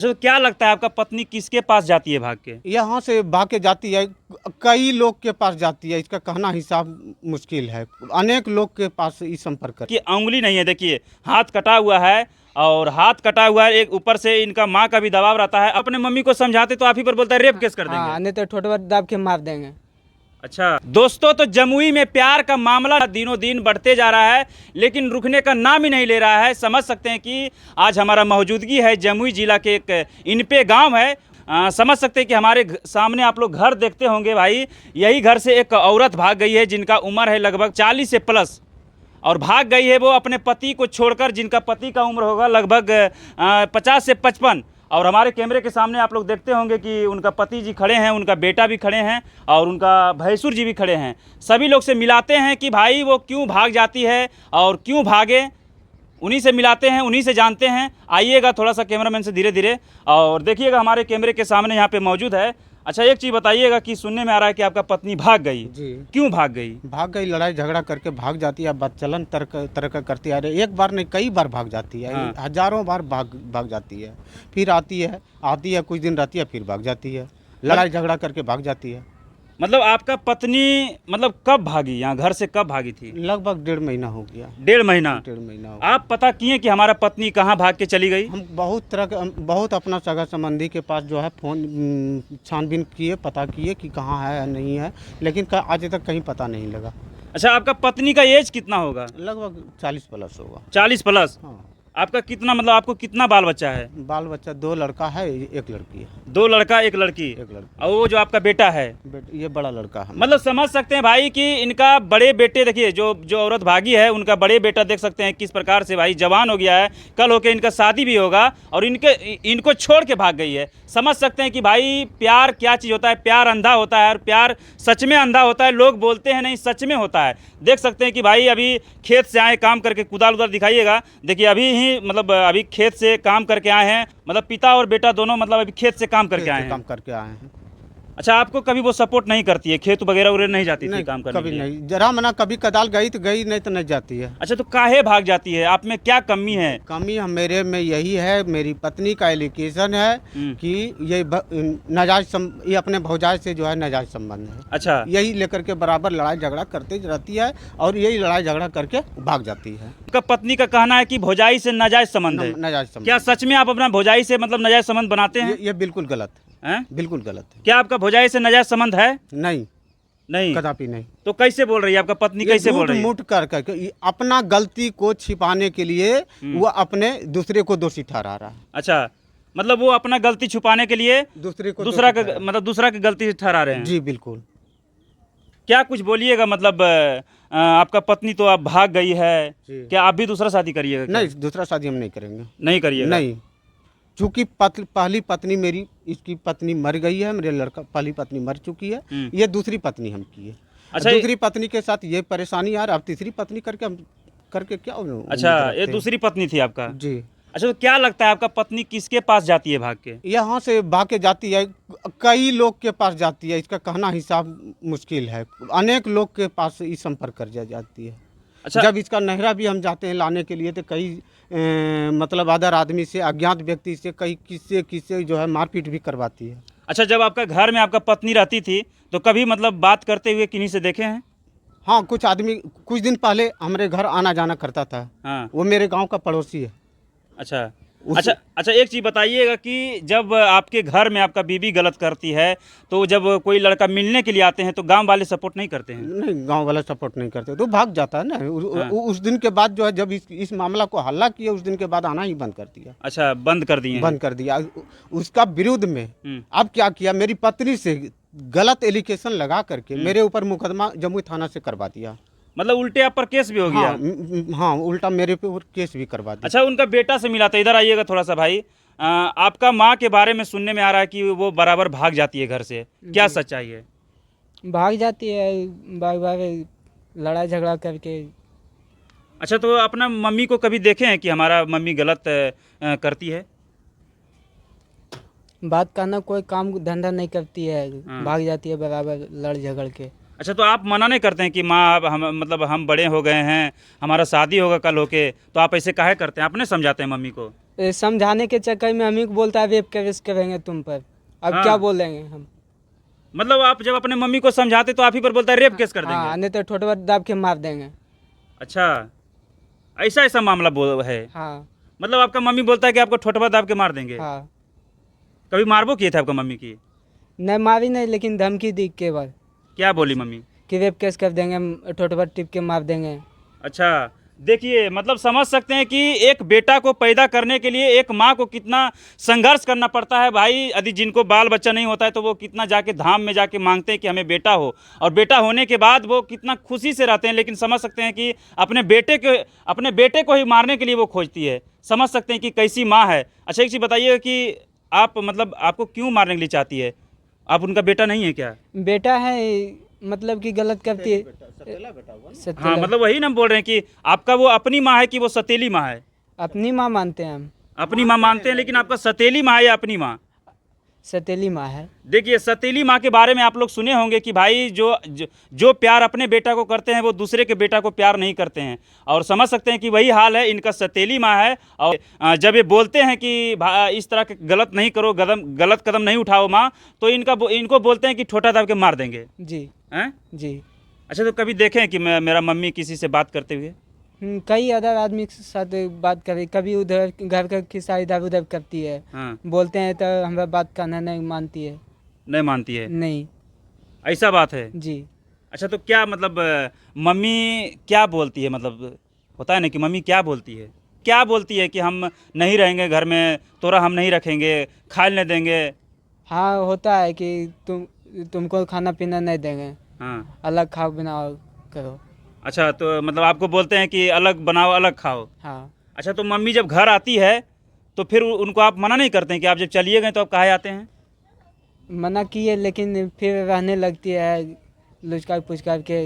तो क्या लगता है आपका पत्नी किसके पास जाती है भाग के? यहाँ से भाग के जाती है, कई लोग के पास जाती है, इसका कहना हिसाब मुश्किल है। अनेक लोग के पास इस संपर्क कर कि उंगली नहीं है, देखिए हाथ कटा हुआ है और हाथ कटा हुआ है, एक ऊपर से इनका माँ का भी दबाव रहता है। अपने मम्मी को समझाते तो आप ही पर बोलता है रेप केस कर देंगे। हाँ, नहीं तो ठोट दाब के मार देंगे। अच्छा दोस्तों, तो जमुई में प्यार का मामला दिनों दिन बढ़ते जा रहा है, लेकिन रुकने का नाम ही नहीं ले रहा है। समझ सकते हैं कि आज हमारा मौजूदगी है जमुई जिला के एक इनपे गांव है। समझ सकते हैं कि हमारे सामने आप लोग घर देखते होंगे भाई, यही घर से एक औरत भाग गई है जिनका उम्र है लगभग 40 से प्लस, और भाग गई है वो अपने पति को छोड़कर, जिनका पति का उम्र होगा लगभग 50 से 55। और हमारे कैमरे के सामने आप लोग देखते होंगे कि उनका पति जी खड़े हैं, उनका बेटा भी खड़े हैं और उनका भैंसुर जी भी खड़े हैं। सभी लोग से मिलाते हैं कि भाई वो क्यों भाग जाती है और क्यों भागे, उन्हीं से मिलाते हैं, उन्हीं से जानते हैं। आइएगा थोड़ा सा कैमरामैन से धीरे धीरे और देखिएगा हमारे कैमरे के सामने यहाँ पे मौजूद है। अच्छा एक चीज़ बताइएगा कि सुनने में आ रहा है कि आपका पत्नी भाग गई जी। क्यों भाग गई? भाग गई, लड़ाई झगड़ा करके भाग जाती है, बदचलन तर्क करती है। एक बार नहीं, कई बार भाग जाती है। हाँ। हजारों बार भाग जाती है, फिर आती है कुछ दिन रहती है, फिर भाग जाती है, लड़ाई झगड़ा करके भाग जाती है। मतलब आपका पत्नी मतलब कब भागी, यहाँ घर से कब भागी थी? लगभग 1.5 महीना हो गया। 1.5 महीना? 1.5 महीना हो गया। आप पता किए कि हमारा पत्नी कहाँ भाग के चली गई? हम बहुत अपना सगा संबंधी के पास जो है फ़ोन छानबीन किए, पता किए कि कहाँ है या नहीं है, लेकिन आज तक कहीं पता नहीं लगा। अच्छा आपका पत्नी का एज कितना होगा? लगभग 40 प्लस होगा। 40 प्लस? हाँ। आपका कितना, मतलब आपको कितना बाल बच्चा है? बाल बच्चा 2 लड़का है, 1 लड़की है। 2 लड़का 1 लड़की। 1 लड़की। और वो जो आपका बेटा है? ये बड़ा लड़का है। मतलब समझ सकते हैं भाई कि इनका बड़े बेटे, देखिए जो औरत भागी है उनका बड़े बेटा देख सकते हैं किस प्रकार से भाई जवान हो गया है, कल होके इनका शादी भी होगा और इनको छोड़ के भाग गई है। समझ सकते हैं कि भाई प्यार क्या चीज़ होता है, प्यार अंधा होता है और प्यार सच में अंधा होता है। लोग बोलते हैं नहीं, सच में होता है। देख सकते हैं कि भाई अभी खेत से आए काम करके, कुदाल उदाल दिखाइएगा, देखिए अभी ही मतलब अभी खेत से काम करके आए हैं, मतलब पिता और बेटा दोनों मतलब अभी खेत से काम करके आए हैं। अच्छा आपको कभी वो सपोर्ट नहीं करती है, खेत वगैरह नहीं जाती थी काम करने कभी के लिए? नहीं, जरा मना कभी कदाल गई तो गई, नहीं तो नहीं जाती है। अच्छा तो काहे भाग जाती है, आप में क्या कमी है? कमी मेरे में यही है, मेरी पत्नी का एलिगेशन है कि ये ये अपने भौजाई से जो है नाजायज संबंध है। अच्छा, यही लेकर के बराबर लड़ाई झगड़ा करते रहती है और यही लड़ाई झगड़ा करके भाग जाती है। आपका पत्नी का कहना है कि भौजाई से नाजायज संबंध है। नाजायज संबंध। क्या सच में आप अपना भौजाई से मतलब नाजायज संबंध बनाते हैं? ये बिल्कुल गलत हैं? बिल्कुल गलत है। क्या आपका भौजाई से नाजायज संबंध है? नहीं, नहीं, कदापि नहीं। तो कैसे बोल रही है आपका पत्नी, कैसे बोल रही है? मुठ कर अपना गलती को छिपाने के लिए वो अपने दूसरे को दोषी ठहरा रहा है। अच्छा, मतलब वो अपना गलती छुपाने के लिए दूसरा की गलती से ठहरा रहे हैं। जी बिल्कुल। क्या कुछ बोलिएगा, मतलब आपका पत्नी तो अब भाग गई है, क्या आप भी दूसरा शादी करिएगा? नहीं, दूसरा शादी हम नहीं करेंगे। नहीं करिएगा? नहीं, चूँकि पहली पत्नी मेरी, इसकी पत्नी मर गई है, मेरे लड़का पहली पत्नी मर चुकी है, ये दूसरी पत्नी हम की है। अच्छा, दूसरी पत्नी के साथ ये परेशानी यार, अब तीसरी पत्नी करके हम करके क्या? अच्छा ये दूसरी पत्नी थी आपका? जी। अच्छा तो क्या लगता है आपका पत्नी किसके पास जाती है भाग के? यहाँ से भाग के जाती है, कई लोग के पास जाती है, इसका कहना हिसाब मुश्किल है। अनेक लोग के पास इस संपर्क कर जाती है। अच्छा, जब इसका नहरा भी हम जाते हैं लाने के लिए तो कई मतलब अदर आदमी से, अज्ञात व्यक्ति से, कई किससे जो है मारपीट भी करवाती है। अच्छा जब आपका घर में आपका पत्नी रहती थी तो कभी मतलब बात करते हुए किन्हीं से देखे हैं? हाँ, कुछ आदमी कुछ दिन पहले हमारे घर आना जाना करता था। हाँ। वो मेरे गांव का पड़ोसी है। अच्छा अच्छा एक चीज़ बताइएगा कि जब आपके घर में आपका बीवी गलत करती है तो जब कोई लड़का मिलने के लिए आते हैं तो गांव वाले सपोर्ट नहीं करते हैं? नहीं, गांव वाला सपोर्ट नहीं करते, तो भाग जाता है ना। उस दिन के बाद जो है, जब इस मामला को हल्ला किया, उस दिन के बाद आना ही बंद कर दिया। अच्छा, बंद कर दिए? बंद कर दिया। उसका विरुद्ध में अब क्या किया, मेरी पत्नी से गलत एलिगेशन लगा करके मेरे ऊपर मुकदमा जमुई थाना से करवा दिया। मतलब उल्टे आप पर केस भी हो गया? हाँ, उल्टा मेरे पे केस भी करवा दिया। अच्छा उनका बेटा से मिला था, इधर आइएगा थोड़ा सा भाई। आपका माँ के बारे में सुनने में आ रहा है कि वो बराबर भाग जाती है घर से, क्या सच्चाई है? भाग जाती है, बार लड़ाई झगड़ा करके। अच्छा तो अपना मम्मी को कभी देखे हैं कि हमारा मम्मी गलत करती है? बात करना, कोई काम धंधा नहीं करती है, भाग जाती है बराबर लड़ झगड़ के। अच्छा तो आप मना नहीं करते हैं कि माँ अब हम हम बड़े हो गए हैं, हमारा शादी होगा कल होके, तो आप ऐसे काहे करते हैं? आप नहीं समझाते हैं मम्मी को? समझाने के चक्कर में हम ही को बोलता है रेप केस करेंगे तुम पर। अब हाँ। क्या बोलेंगे हम। मतलब आप जब अपने मम्मी को समझाते तो आप ही पर बोलता है रेप केस कर देंगे। हाँ, नहीं तो ठोठवा दाब के मार देंगे। अच्छा, ऐसा ऐसा मामला है। हाँ मतलब आपका मम्मी बोलता है कि आपको ठोठवा दाब के मार देंगे। हाँ। कभी मारबो किए थे आपका मम्मी की? नहीं मारी नहीं, लेकिन धमकी दी केवल क्या बोली मम्मी? कि रेप केस कर देंगे, ठोठवा टिप के मार देंगे। अच्छा, देखिए मतलब समझ सकते हैं कि एक बेटा को पैदा करने के लिए एक माँ को कितना संघर्ष करना पड़ता है भाई। यदि जिनको बाल बच्चा नहीं होता है तो वो कितना जाके धाम में जाके मांगते हैं कि हमें बेटा हो, और बेटा होने के बाद वो कितना खुशी से रहते हैं। लेकिन समझ सकते हैं कि अपने बेटे को ही मारने के लिए वो खोजती है। समझ सकते हैं कि कैसी माँ है। अच्छा, एक चीज़ बताइएगा कि आप मतलब आपको क्यों मारने के लिए चाहती है? आप उनका बेटा नहीं है क्या? बेटा है, मतलब कि गलत करती है। हाँ, मतलब वही ना बोल रहे हैं कि आपका वो अपनी माँ है कि वो सतीली माँ है? अपनी माँ मानते हैं हम। अपनी माँ मानते हैं, लेकिन आपका सतीली माँ है या अपनी माँ? सतीली माँ है। देखिए, सतीली माँ के बारे में आप लोग सुने होंगे कि भाई जो प्यार अपने बेटा को करते हैं वो दूसरे के बेटा को प्यार नहीं करते हैं। और समझ सकते हैं कि वही हाल है, इनका सतीली माँ है। और जब ये बोलते हैं कि इस तरह के गलत नहीं करो, गलत कदम नहीं उठाओ माँ, तो इनको बोलते हैं कि ठोठा दाब के मार देंगे। जी हैं? जी। अच्छा, तो कभी देखें कि मेरा मम्मी किसी से बात करते हुए? कई अदर आदमी के साथ बात करी, कभी उधर घर का किस्सा इधर उधर करती है। हाँ। बोलते हैं तो हमारा बात करना नहीं मानती है। नहीं मानती है? नहीं। ऐसा बात है? जी। अच्छा, तो क्या मतलब मम्मी क्या बोलती है? मतलब होता है ना कि मम्मी क्या बोलती है? क्या बोलती है कि हम नहीं रहेंगे घर में, तोरा हम नहीं रखेंगे, खाए नहीं देंगे? हाँ, होता है कि तुमको खाना पीना नहीं देंगे, हाँ। अलग खाओ बनाओ करो। अच्छा, तो मतलब आपको बोलते हैं कि अलग बनाओ अलग खाओ। हाँ। अच्छा, तो मम्मी जब घर आती है तो फिर उनको आप मना नहीं करते हैं कि आप जब चलिए गए तो आप कहाँ आते हैं? मना किए, लेकिन फिर रहने लगती है लुचकार पुचकार के।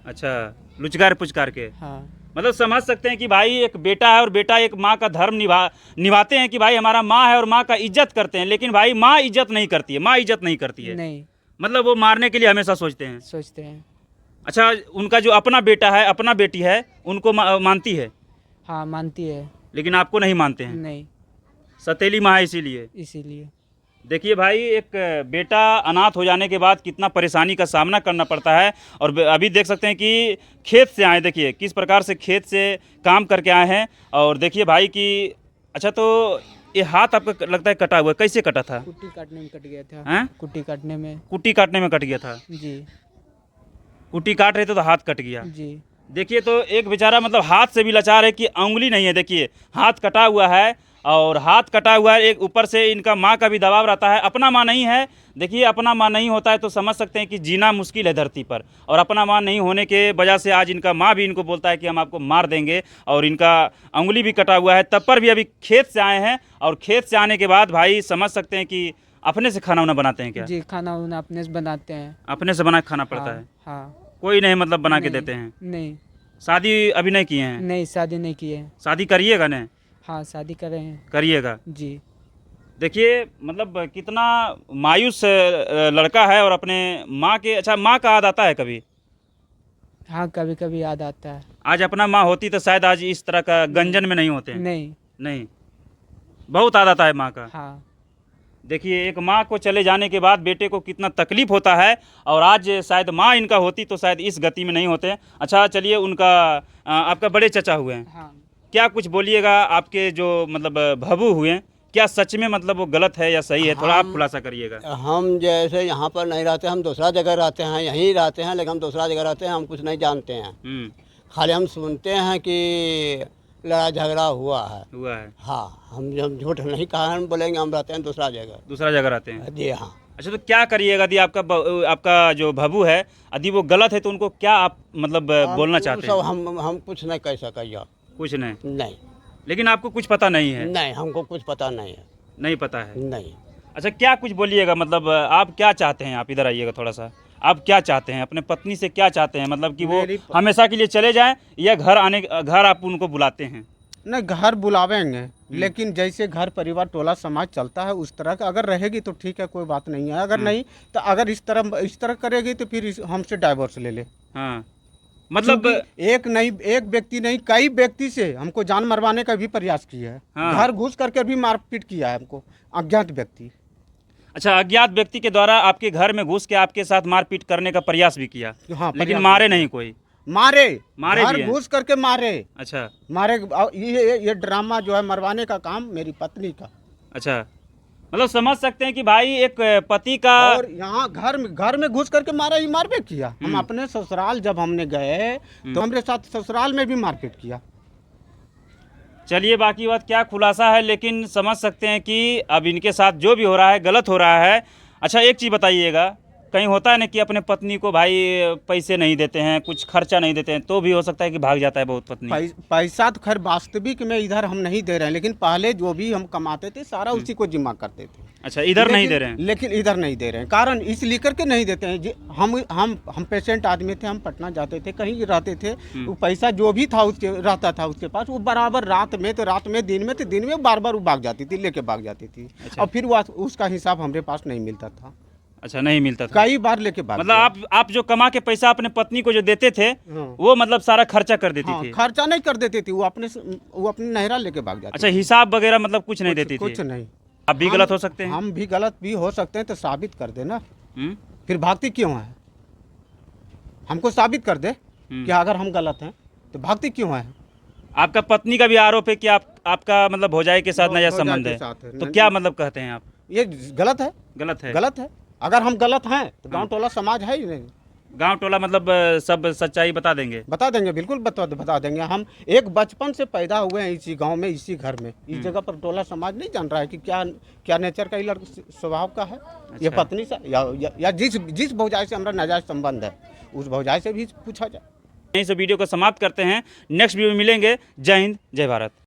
अच्छा, लुचकार पुचकार के। हाँ। मतलब समझ सकते हैं कि भाई एक बेटा है और बेटा एक माँ का धर्म निभाते हैं कि भाई हमारा माँ है और माँ का इज्जत करते हैं। लेकिन भाई माँ इज्जत नहीं करती है, माँ इज्जत नहीं करती है। नहीं। मतलब वो मारने के लिए हमेशा सोचते हैं। सोचते हैं। अच्छा, उनका जो अपना बेटा है, अपना बेटी है, उनको मानती है? हाँ, मानती है। लेकिन आपको नहीं मानते हैं? नहीं। सतीली माँ है इसीलिए। इसीलिए। देखिए भाई, एक बेटा अनाथ हो जाने के बाद कितना परेशानी का सामना करना पड़ता है। और अभी देख सकते हैं कि खेत से आए, देखिए किस प्रकार से खेत से काम करके आए हैं। और देखिए भाई कि अच्छा, तो ये हाथ आपका लगता है कटा हुआ है, कैसे कटा था? कुट्टी काटने में कट गया था। हैं? कुट्टी काटने में। कुट्टी काटने में कट गया था? जी। कुट्टी काट रहे थे तो हाथ कट गया। जी। देखिए, तो एक बेचारा मतलब हाथ से भी लाचार है कि उंगली नहीं है। देखिए, हाथ कटा हुआ है और हाथ कटा हुआ है, एक ऊपर से इनका माँ का भी दबाव रहता है। अपना माँ नहीं है। देखिए, अपना माँ नहीं होता है तो समझ सकते हैं कि जीना मुश्किल है धरती पर। और अपना माँ नहीं होने के वजह से आज इनका माँ भी इनको बोलता है कि हम आपको मार देंगे। और इनका उंगली भी कटा हुआ है, तब पर भी अभी खेत से आए हैं। और खेत से आने के बाद भाई समझ सकते हैं कि अपने से खाना वाना बनाते हैं क्या? जी, खाना वाना अपने से बनाते हैं। अपने से बना के खाना पड़ता है? हाँ। कोई नहीं मतलब बना के नहीं, देते हैं? नहीं। शादी अभी नहीं किए हैं? नहीं, शादी नहीं की है। शादी करिएगा ना? हाँ, शादी कर रहे हैं। करिएगा। जी। देखिए मतलब कितना मायूस लड़का है। और अपने माँ के, अच्छा माँ का याद आता है कभी? हाँ, कभी कभी याद आता है। आज अपना माँ होती तो शायद आज इस तरह का गंजन में नहीं होते हैं। नहीं। नहीं, बहुत याद आता है माँ का। हाँ। देखिए, एक माँ को चले जाने के बाद बेटे को कितना तकलीफ होता है। और आज शायद माँ इनका होती तो शायद इस गति में नहीं होते। अच्छा चलिए, उनका आपका बड़े चचा हुए हैं, हाँ। क्या कुछ बोलिएगा? आपके जो मतलब भबू हुए हैं, क्या सच में मतलब वो गलत है या सही है? थोड़ा आप खुलासा करिएगा। हम जैसे यहाँ पर नहीं रहते, हम दूसरा जगह रहते हैं, यहीं रहते हैं, लेकिन हम दूसरा जगह रहते हैं, हम कुछ नहीं जानते हैं। खाली हम सुनते हैं कि लड़ाई झगड़ा हुआ है। हाँ, हम झूठ नहीं कहा, हम बोलेंगे हम रहते हैं दूसरा जगह रहते हैं। जी हाँ। अच्छा, तो क्या करिएगा यदि आपका जो भबू है यदि वो गलत है तो उनको क्या आप मतलब बोलना चाहते हैं? हम कुछ नहीं कह सकेंगे। कुछ नहीं? नहीं। लेकिन आपको कुछ पता नहीं है? नहीं, हमको कुछ पता नहीं है। नहीं पता है? नहीं। अच्छा, क्या कुछ बोलिएगा? मतलब आप क्या चाहते हैं? आप इधर आइएगा थोड़ा सा। आप क्या चाहते हैं? अपने पत्नी से क्या चाहते हैं? मतलब कि वो हमेशा के लिए चले जाएं या घर आप उनको बुलाते हैं? नहीं, घर बुलावेंगे, लेकिन जैसे घर परिवार टोला समाज चलता है उस तरह का अगर रहेगी तो ठीक है, कोई बात नहीं है। अगर नहीं तो अगर इस तरह करेगी तो फिर हमसे डाइवोर्स ले ले। हाँ, मतलब क्योंकि एक व्यक्ति नहीं, कई व्यक्ति से हमको जान मरवाने का भी प्रयास किया है। हाँ। घर घुस करके भी मारपीट किया है हमको, अज्ञात व्यक्ति। अच्छा, अज्ञात व्यक्ति के द्वारा आपके घर में घुस के आपके साथ मारपीट करने का प्रयास भी किया, हाँ, लेकिन प्रयास मारे नहीं कोई? मारे भी घर हैं? घुस करके मारे। अच्छा मारे। ये ड्रामा जो है मरवाने का काम मेरी पत्नी का। अच्छा, मतलब समझ सकते हैं कि भाई एक पति का, और यहाँ घर में घुस करके मारा ही मारपीट किया। हम अपने ससुराल जब हमने गए तो हमारे साथ ससुराल में भी मारपीट किया। चलिए बाकी बात क्या खुलासा है, लेकिन समझ सकते हैं कि अब इनके साथ जो भी हो रहा है गलत हो रहा है। अच्छा एक चीज़ बताइएगा, कहीं होता है ना कि अपने पत्नी को भाई पैसे नहीं देते हैं, कुछ खर्चा नहीं देते हैं, तो भी हो सकता है कि भाग जाता है बहुत पत्नी? पैसा तो खैर वास्तविक में इधर हम नहीं दे रहे हैं, लेकिन पहले जो भी हम कमाते थे सारा उसी को जिम्मा करते थे। अच्छा, इधर नहीं दे रहे हैं? लेकिन इधर नहीं दे रहे हैं, कारण इस लेकर के नहीं देते हैं। हम पेशेंट आदमी थे, हम पटना जाते थे, कहीं रहते थे, वो पैसा जो भी था उसके रहता था उसके पास, वो बराबर रात में तो रात में, दिन में तो दिन में, बार बार वो भाग जाती थी, लेके भाग जाती थी। अच्छा। और फिर वो उसका हिसाब हमारे पास नहीं मिलता था। अच्छा, नहीं मिलता था? कई बार लेके भाग मतलब आप जो कमा के पैसा अपने पत्नी को जो देते थे, हाँ। वो मतलब सारा खर्चा कर देती हाँ, थी? खर्चा नहीं कर देती थी, वो अपने नहरा लेके भाग जाती। अच्छा, हिसाब वगैरह मतलब कुछ नहीं देती थी? कुछ नहीं। आप भी गलत हो सकते हैं? हम भी गलत भी हो सकते हैं, तो साबित कर दे ना। फिर भागती क्यों है? हमको साबित कर दे कि अगर हम गलत हैं तो भागती क्यों है? आपका पत्नी का भी आरोप है कि आपका मतलब भौजाई के साथ नाजायज संबंध है, तो क्या मतलब कहते हैं आप? ये गलत है। गलत है? गलत है। अगर हम गलत हैं तो गांव टोला समाज है ही नहीं। गांव टोला मतलब सब सच्चाई बता देंगे? बता देंगे, बिल्कुल बता देंगे। हम एक बचपन से पैदा हुए हैं इसी गांव में, इसी घर में। इस जगह पर टोला समाज नहीं जान रहा है कि क्या नेचर का ही स्वभाव का है। अच्छा। ये पत्नी से या जिस भौजाई से हमारा नाजायज संबंध है, उस भौजाई से भी पूछा जाए। यहीं से वीडियो को समाप्त करते हैं, नेक्स्ट वीडियो में मिलेंगे। जय हिंद, जय भारत।